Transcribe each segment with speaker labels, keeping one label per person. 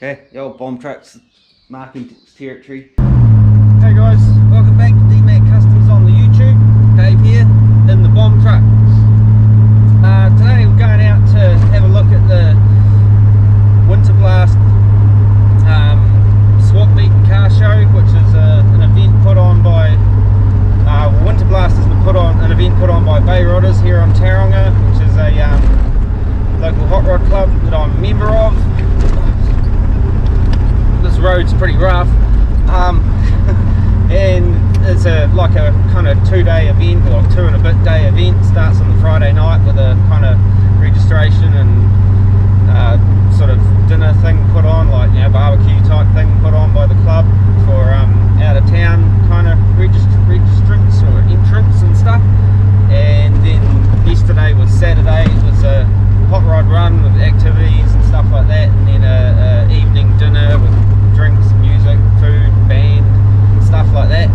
Speaker 1: Okay, the old bomb trucks marking territory.
Speaker 2: Hey guys, welcome back to DMAC Customs on the YouTube. Dave here in the bomb truck. Today we're going out to have a look at the Winterblast swap meet and car show, which is an event put on by Winterblast is an event put on by Bayrodders here on Tauranga, which is a local hot rod club that I'm a member of. This road's pretty rough, and it's like a kind of 2-day event, or 2 and a bit day event. Starts on the Friday night with a kind of registration and sort of dinner thing put on, like, you know, barbecue type thing put on by the club for out of town kind of registrants or entrants and stuff. And then yesterday was Saturday. It was a hot rod run with activities and stuff like that, and then a evening dinner with drinks, music, food, band, stuff like that.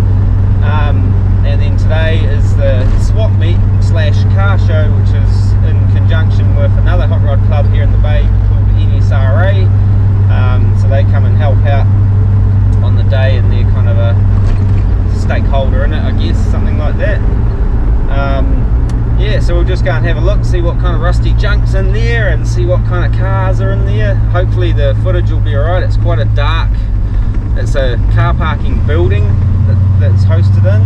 Speaker 2: And then today is the swap meet / car show, which is in conjunction with another hot rod club here in the Bay called NSRA. So they come and help out on the day, and they're kind of a stakeholder in it, I guess, something like that. Yeah, so we'll just go and have a look, see what kind of rusty junk's in there, and see what kind of cars are in there. Hopefully the footage will be alright. It's quite a dark, it's a car parking building that's hosted in.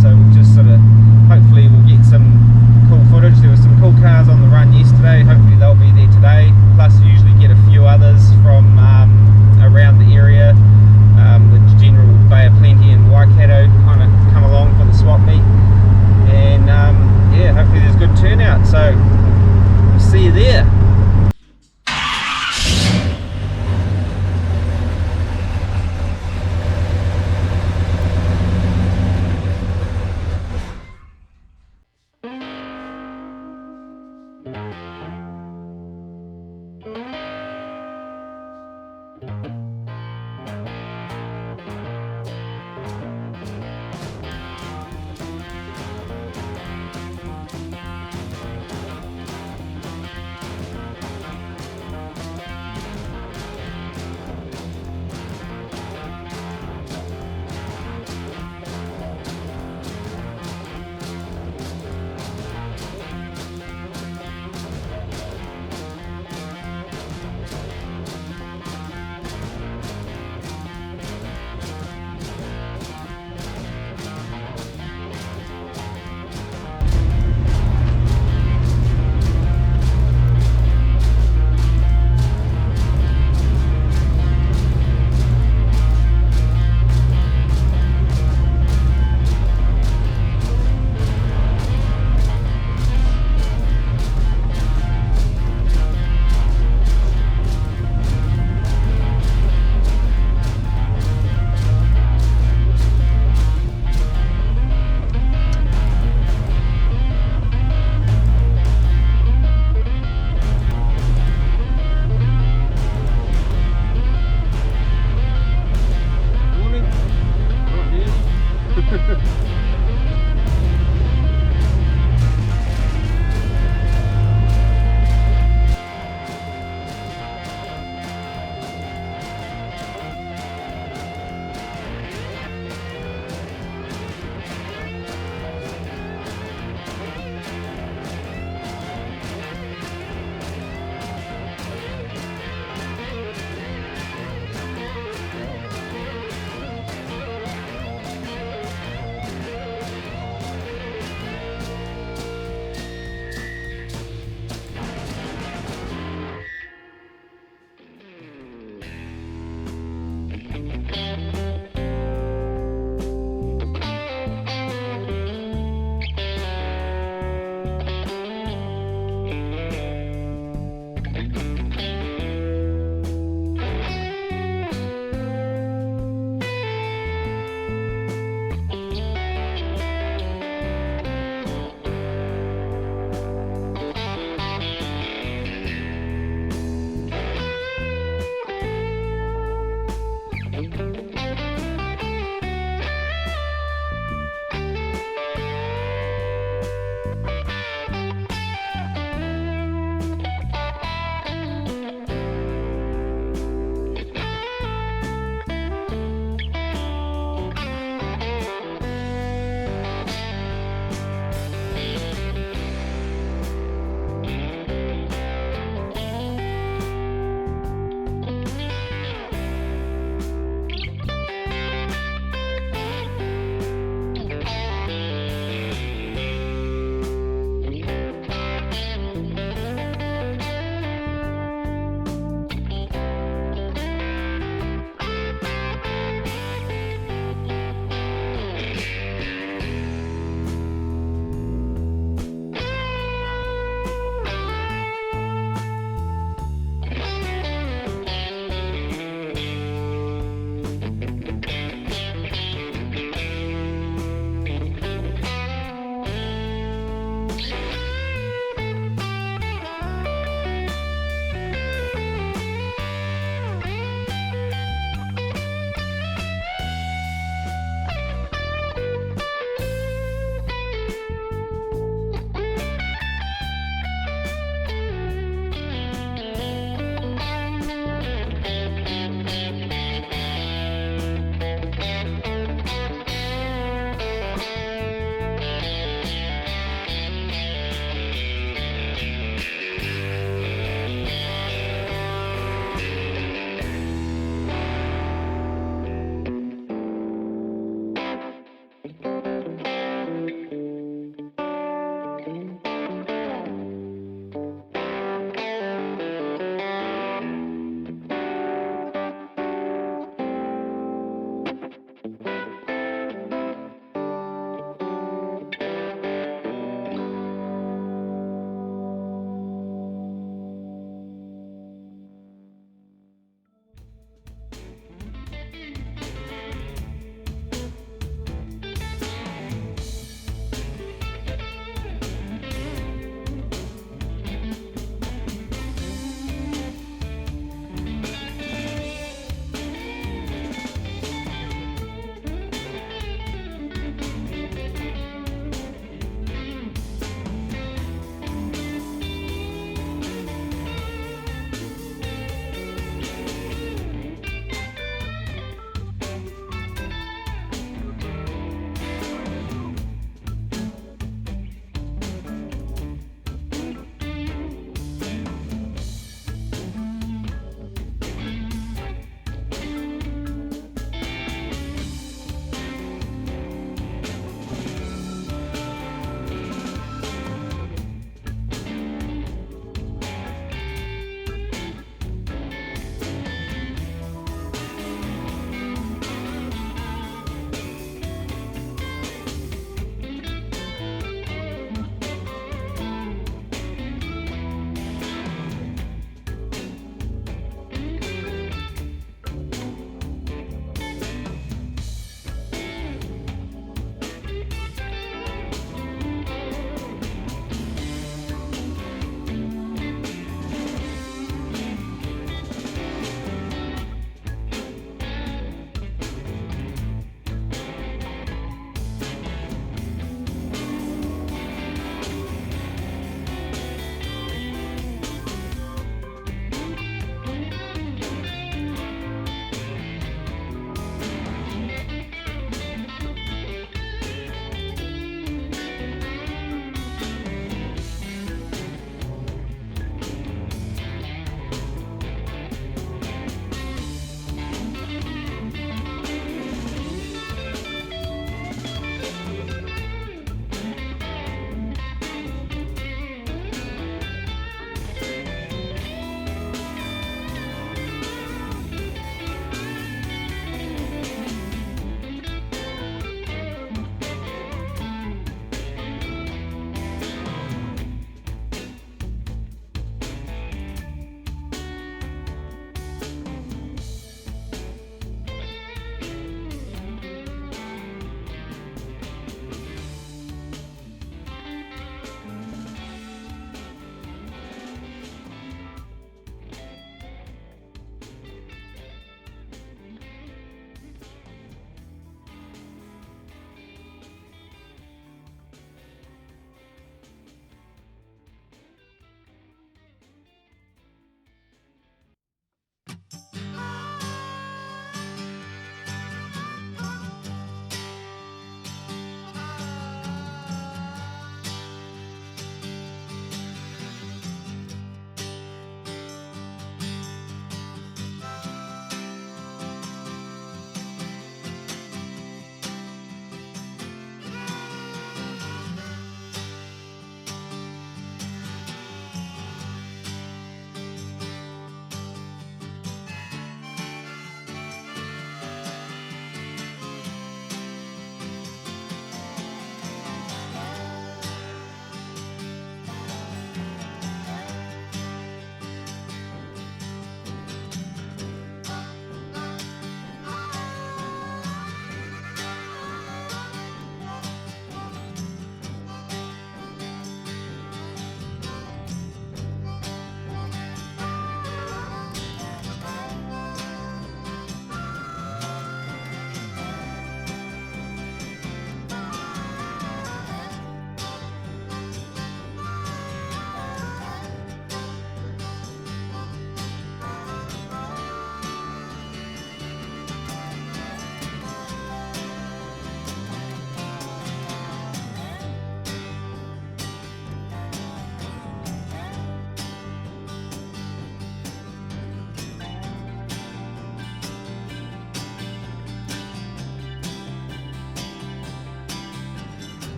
Speaker 2: So we'll just sort of, hopefully we'll get some cool footage. There were some cool cars on the run yesterday, hopefully they'll be there today. Plus we usually get a few others from around the area. The general Bay of Plenty and Waikato kind of come along for the swap meet. And yeah, hopefully there's good turnout, so we'll see you there.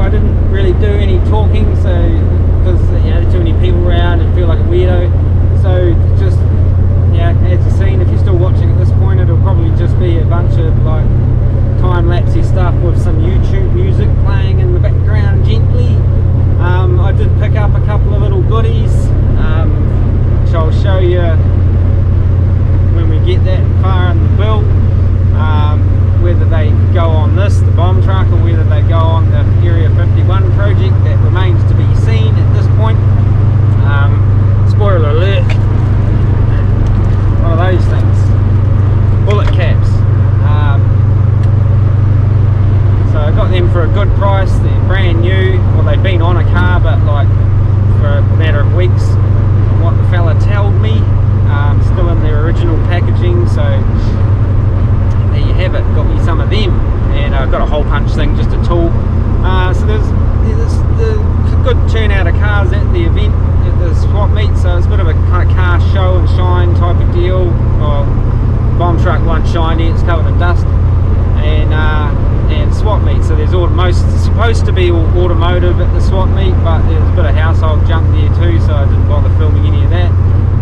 Speaker 3: I didn't really do any talking, so because there's too many people around and feel like a weirdo. So just as you've seen, if you're still watching at this point, it'll probably just be a bunch of like time-lapsey stuff with some YouTube music playing in the background gently. I did pick up a couple of little goodies, which I'll show you when we get that far in the build, whether they go on this, the bomb truck, or whether they go on the Area 51 project. That remains to be seen at this point. Spoiler alert, one of those things, bullet caps. So I got them for a good price. They're brand new. Well, they've been on a car, but like for a matter of weeks, from what the fella told me. Still in their original packaging, so there you have it. Got me some of them, and I've got a hole punch thing, just a tool. So there's a good turnout of cars at the event, at the swap meet, so it's a bit of a kind of car show and shine type of deal. Well, bomb truck wasn't shiny, it's covered in dust, and swap meet. So there's it's supposed to be all automotive at the swap meet, but there's a bit of household junk there too, so I didn't bother filming any of that.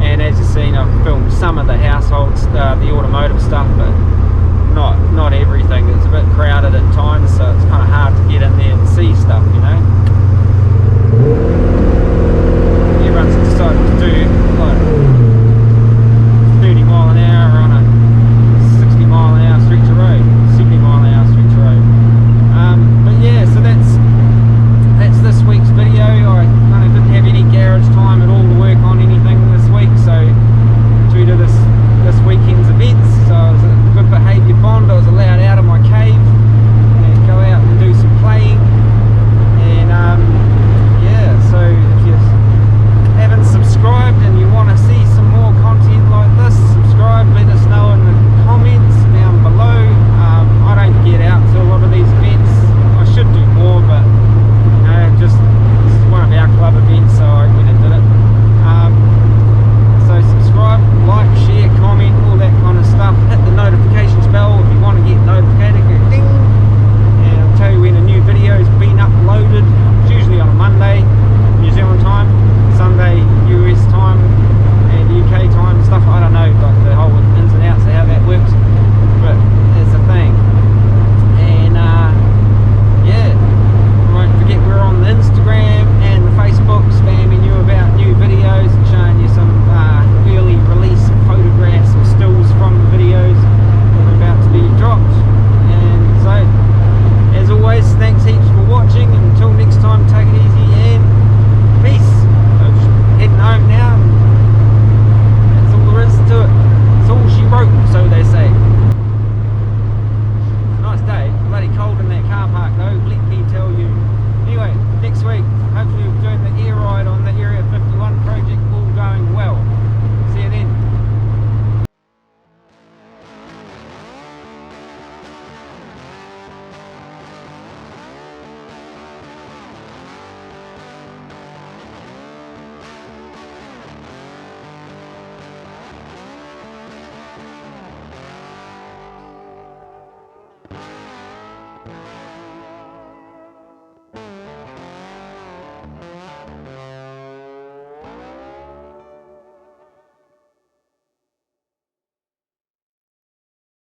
Speaker 3: And as you've seen, I've filmed some of the households, the automotive stuff, but not everything. It's a bit crowded at times, so it's kind of hard to get in there and